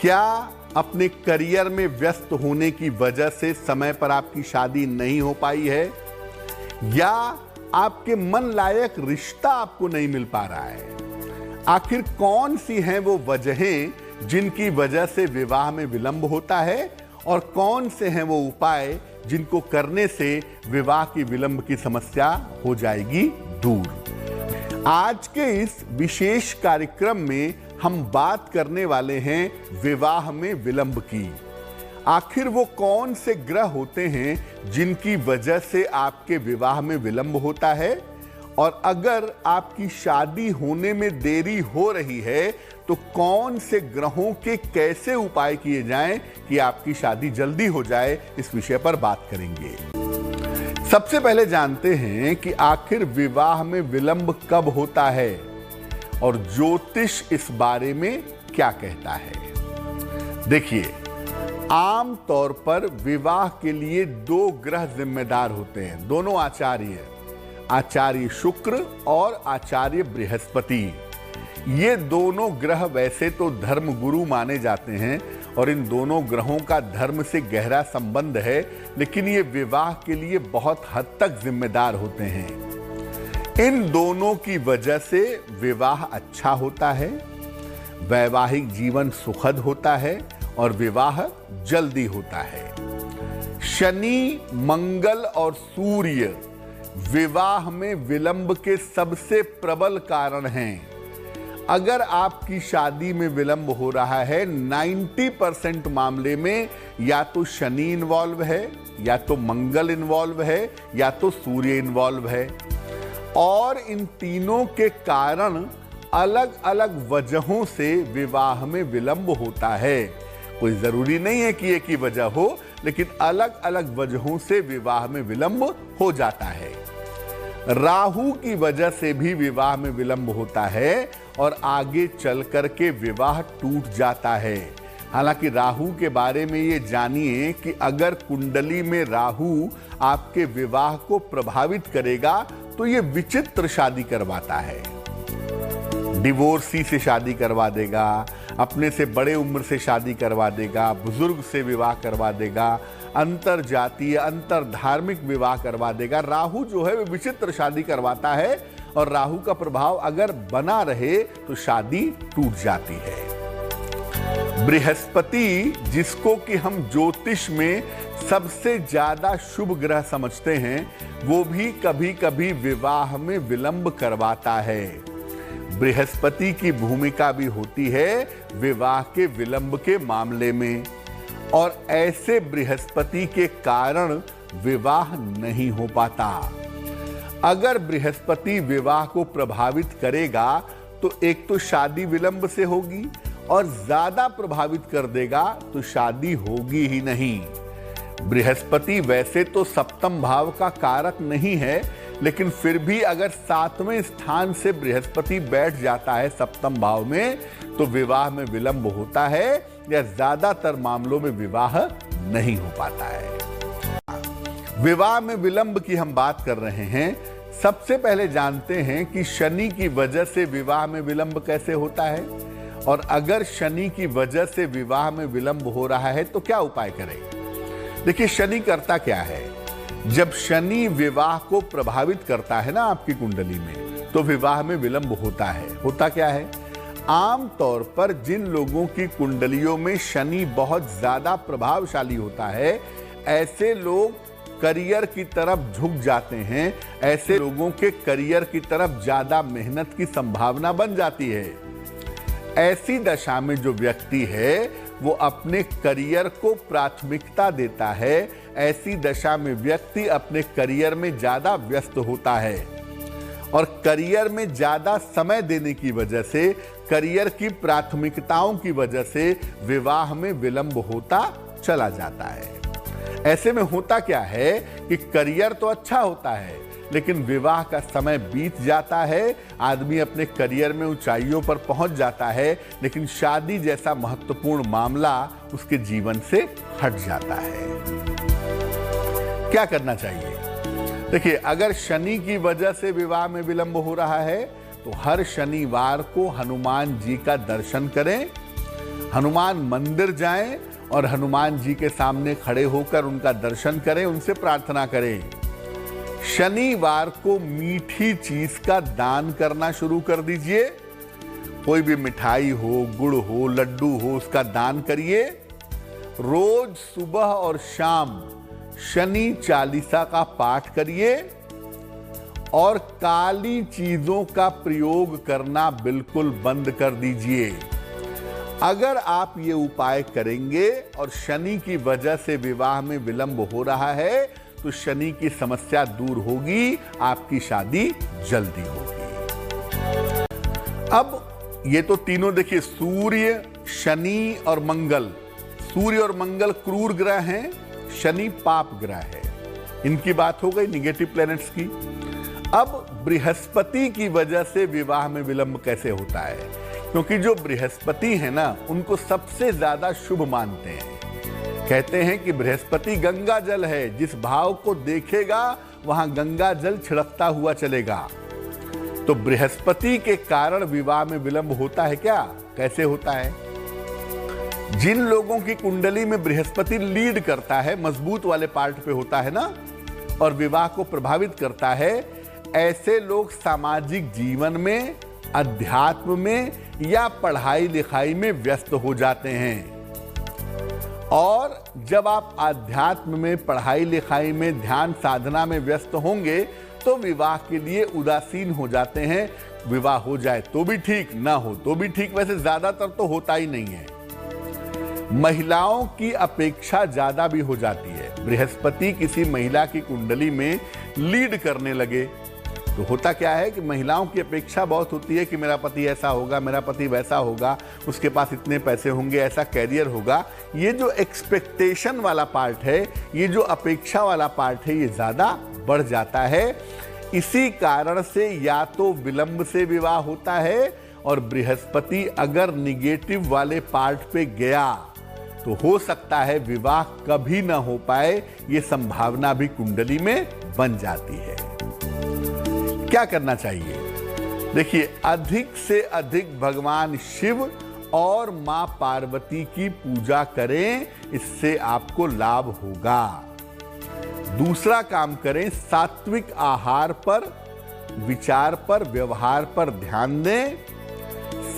क्या अपने करियर में व्यस्त होने की वजह से समय पर आपकी शादी नहीं हो पाई है, या आपके मन लायक रिश्ता आपको नहीं मिल पा रहा है? आखिर कौन सी हैं वो वजहें जिनकी वजह से विवाह में विलंब होता है, और कौन से हैं वो उपाय जिनको करने से विवाह की विलंब की समस्या हो जाएगी दूर? आज के इस विशेष कार्यक्रम में हम बात करने वाले हैं विवाह में विलंब की। आखिर वो कौन से ग्रह होते हैं जिनकी वजह से आपके विवाह में विलंब होता है, और अगर आपकी शादी होने में देरी हो रही है तो कौन से ग्रहों के कैसे उपाय किए जाएं कि आपकी शादी जल्दी हो जाए, इस विषय पर बात करेंगे। सबसे पहले जानते हैं कि आखिर विवाह में विलंब कब होता है और ज्योतिष इस बारे में क्या कहता है। देखिए, आम तौर पर विवाह के लिए दो ग्रह जिम्मेदार होते हैं, दोनों आचार्य, आचार्य शुक्र और आचार्य बृहस्पति। ये दोनों ग्रह वैसे तो धर्म गुरु माने जाते हैं और इन दोनों ग्रहों का धर्म से गहरा संबंध है, लेकिन ये विवाह के लिए बहुत हद तक जिम्मेदार होते हैं। इन दोनों की वजह से विवाह अच्छा होता है, वैवाहिक जीवन सुखद होता है और विवाह जल्दी होता है। शनि, मंगल और सूर्य विवाह में विलंब के सबसे प्रबल कारण हैं। अगर आपकी शादी में विलंब हो रहा है, 90% मामले में या तो शनि इन्वॉल्व है, या तो मंगल इन्वॉल्व है, या तो सूर्य इन्वॉल्व है, और इन तीनों के कारण अलग अलग वजहों से विवाह में विलंब होता है। कोई जरूरी नहीं है कि एक ही वजह हो, लेकिन अलग अलग वजहों से विवाह में विलंब हो जाता है। राहु की वजह से भी विवाह में विलंब होता है और आगे चल करके विवाह टूट जाता है। हालांकि राहु के बारे में ये जानिए कि अगर कुंडली में राहु आपके विवाह को प्रभावित करेगा तो ये विचित्र शादी करवाता है। डिवोर्सी से शादी करवा देगा, अपने से बड़े उम्र से शादी करवा देगा, बुजुर्ग से विवाह करवा देगा, अंतर जातीय अंतर धार्मिक विवाह करवा देगा। राहु जो है वो विचित्र शादी करवाता है, और राहु का प्रभाव अगर बना रहे तो शादी टूट जाती है। बृहस्पति, जिसको कि हम ज्योतिष में सबसे ज्यादा शुभ ग्रह समझते हैं, वो भी कभी कभी विवाह में विलंब करवाता है। बृहस्पति की भूमिका भी होती है विवाह के विलंब के मामले में, और ऐसे बृहस्पति के कारण विवाह नहीं हो पाता। अगर बृहस्पति विवाह को प्रभावित करेगा तो एक तो शादी विलंब से होगी, और ज्यादा प्रभावित कर देगा तो शादी होगी ही नहीं। बृहस्पति वैसे तो सप्तम भाव का कारक नहीं है, लेकिन फिर भी अगर 7वें स्थान से बृहस्पति बैठ जाता है सप्तम भाव में, तो विवाह में विलंब होता है, या ज्यादातर मामलों में विवाह नहीं हो पाता है। विवाह में विलंब की हम बात कर रहे हैं। सबसे पहले जानते हैं कि शनि की वजह से विवाह में विलंब कैसे होता है, और अगर शनि की वजह से विवाह में विलंब हो रहा है तो क्या उपाय करें। देखिए, शनि करता क्या है, जब शनि विवाह को प्रभावित करता है ना आपकी कुंडली में, तो विवाह में विलंब होता है। होता क्या है, आम तौर पर जिन लोगों की कुंडलियों में शनि बहुत ज्यादा प्रभावशाली होता है, ऐसे लोग करियर की तरफ झुक जाते हैं। ऐसे लोगों के करियर की तरफ ज्यादा मेहनत की संभावना बन जाती है। ऐसी दशा में जो व्यक्ति है वो अपने करियर को प्राथमिकता देता है। ऐसी दशा में व्यक्ति अपने करियर में ज्यादा व्यस्त होता है, और करियर में ज्यादा समय देने की वजह से, करियर की प्राथमिकताओं की वजह से विवाह में विलंब होता चला जाता है। ऐसे में होता क्या है कि करियर तो अच्छा होता है, लेकिन विवाह का समय बीत जाता है, आदमी अपने करियर में ऊंचाइयों पर पहुंच जाता है, लेकिन शादी जैसा महत्वपूर्ण मामला उसके जीवन से हट जाता है। क्या करना चाहिए? देखिए, अगर शनि की वजह से विवाह में विलंब हो रहा है तो हर शनिवार को हनुमान जी का दर्शन करें। हनुमान मंदिर जाएं और हनुमान जी के सामने खड़े होकर उनका दर्शन करें, उनसे प्रार्थना करें। शनिवार को मीठी चीज का दान करना शुरू कर दीजिए। कोई भी मिठाई हो, गुड़ हो, लड्डू हो, उसका दान करिए। रोज सुबह और शाम शनि चालीसा का पाठ करिए और काली चीजों का प्रयोग करना बिल्कुल बंद कर दीजिए। अगर आप ये उपाय करेंगे और शनि की वजह से विवाह में विलंब हो रहा है तो शनि की समस्या दूर होगी, आपकी शादी जल्दी होगी। अब ये तो तीनों देखिए, सूर्य, शनि और मंगल। सूर्य और मंगल क्रूर ग्रह हैं, शनि पाप ग्रह है। इनकी बात हो गई निगेटिव प्लैनेट्स की। अब बृहस्पति की वजह से विवाह में विलंब कैसे होता है? क्योंकि जो बृहस्पति है ना, उनको सबसे ज्यादा शुभ मानते हैं। कहते हैं कि बृहस्पति गंगा जल है, जिस भाव को देखेगा वहां गंगा जल छिड़कता हुआ चलेगा। तो बृहस्पति के कारण विवाह में विलंब होता है क्या? कैसे होता है? जिन लोगों की कुंडली में बृहस्पति लीड करता है, मजबूत वाले पार्ट पे होता है ना, और विवाह को प्रभावित करता है, ऐसे लोग सामाजिक जीवन में, अध्यात्म में या पढ़ाई लिखाई में व्यस्त हो जाते हैं। और जब आप अध्यात्म में, पढ़ाई लिखाई में, ध्यान साधना में व्यस्त होंगे तो विवाह के लिए उदासीन हो जाते हैं। विवाह हो जाए तो भी ठीक, ना हो तो भी ठीक, वैसे ज्यादातर तो होता ही नहीं है। महिलाओं की अपेक्षा ज्यादा भी हो जाती है। बृहस्पति किसी महिला की कुंडली में लीड करने लगे तो होता क्या है कि महिलाओं की अपेक्षा बहुत होती है कि मेरा पति ऐसा होगा, मेरा पति वैसा होगा, उसके पास इतने पैसे होंगे, ऐसा कैरियर होगा। ये जो एक्सपेक्टेशन वाला पार्ट है, ये जो अपेक्षा वाला पार्ट है, ये ज्यादा बढ़ जाता है। इसी कारण से या तो विलंब से विवाह होता है, और बृहस्पति अगर निगेटिव वाले पार्ट पे गया तो हो सकता है विवाह कभी ना हो पाए। ये संभावना भी कुंडली में बन जाती है। क्या करना चाहिए? देखिए, अधिक से अधिक भगवान शिव और मां पार्वती की पूजा करें, इससे आपको लाभ होगा। दूसरा काम करें, सात्विक आहार पर, विचार पर, व्यवहार पर ध्यान दें।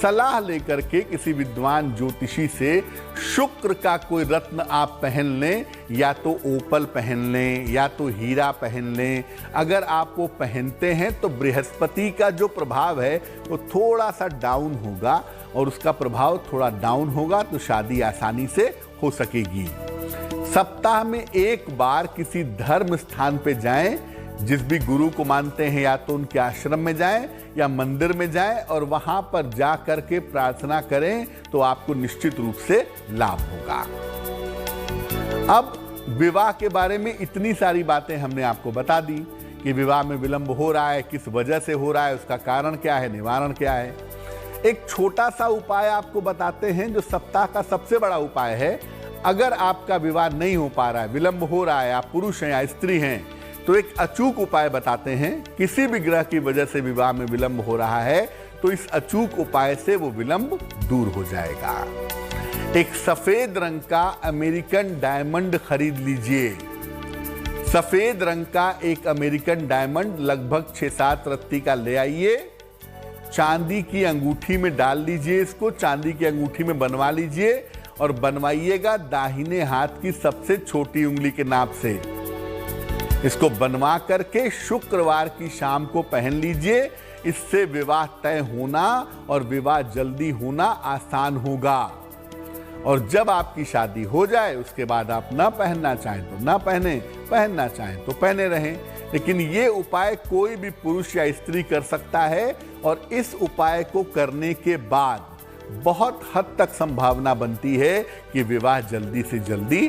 सलाह लेकर के किसी विद्वान ज्योतिषी से शुक्र का कोई रत्न आप पहन लें, या तो ओपल पहन लें या तो हीरा पहन लें। अगर आप वो पहनते हैं तो बृहस्पति का जो प्रभाव है वो थोड़ा सा डाउन होगा, और उसका प्रभाव थोड़ा डाउन होगा तो शादी आसानी से हो सकेगी। सप्ताह में एक बार किसी धर्म स्थान पे जाएं, जिस भी गुरु को मानते हैं, या तो उनके आश्रम में जाएं या मंदिर में जाएं, और वहां पर जा करके प्रार्थना करें तो आपको निश्चित रूप से लाभ होगा। अब विवाह के बारे में इतनी सारी बातें हमने आपको बता दी कि विवाह में विलंब हो रहा है, किस वजह से हो रहा है, उसका कारण क्या है, निवारण क्या है। एक छोटा सा उपाय आपको बताते हैं जो सप्ताह का सबसे बड़ा उपाय है। अगर आपका विवाह नहीं हो पा रहा है, विलंब हो रहा है, आप पुरुष हैं या स्त्री हैं, तो एक अचूक उपाय बताते हैं। किसी भी ग्रह की वजह से विवाह में विलंब हो रहा है तो इस अचूक उपाय से वो विलंब दूर हो जाएगा। एक सफेद रंग का अमेरिकन डायमंड खरीद लीजिए। सफेद रंग का एक अमेरिकन डायमंड लगभग 6-7 रत्ती का ले आइए। चांदी की अंगूठी में डाल लीजिए, इसको चांदी की अंगूठी में बनवा लीजिए, और बनवाइएगा दाहिने हाथ की सबसे छोटी उंगली के नाप से। इसको बनवा करके शुक्रवार की शाम को पहन लीजिए। इससे विवाह तय होना और विवाह जल्दी होना आसान होगा। और जब आपकी शादी हो जाए उसके बाद आप ना पहनना चाहें तो ना पहने, पहनना चाहें तो पहने रहें। लेकिन ये उपाय कोई भी पुरुष या स्त्री कर सकता है, और इस उपाय को करने के बाद बहुत हद तक संभावना बनती है कि विवाह जल्दी से जल्दी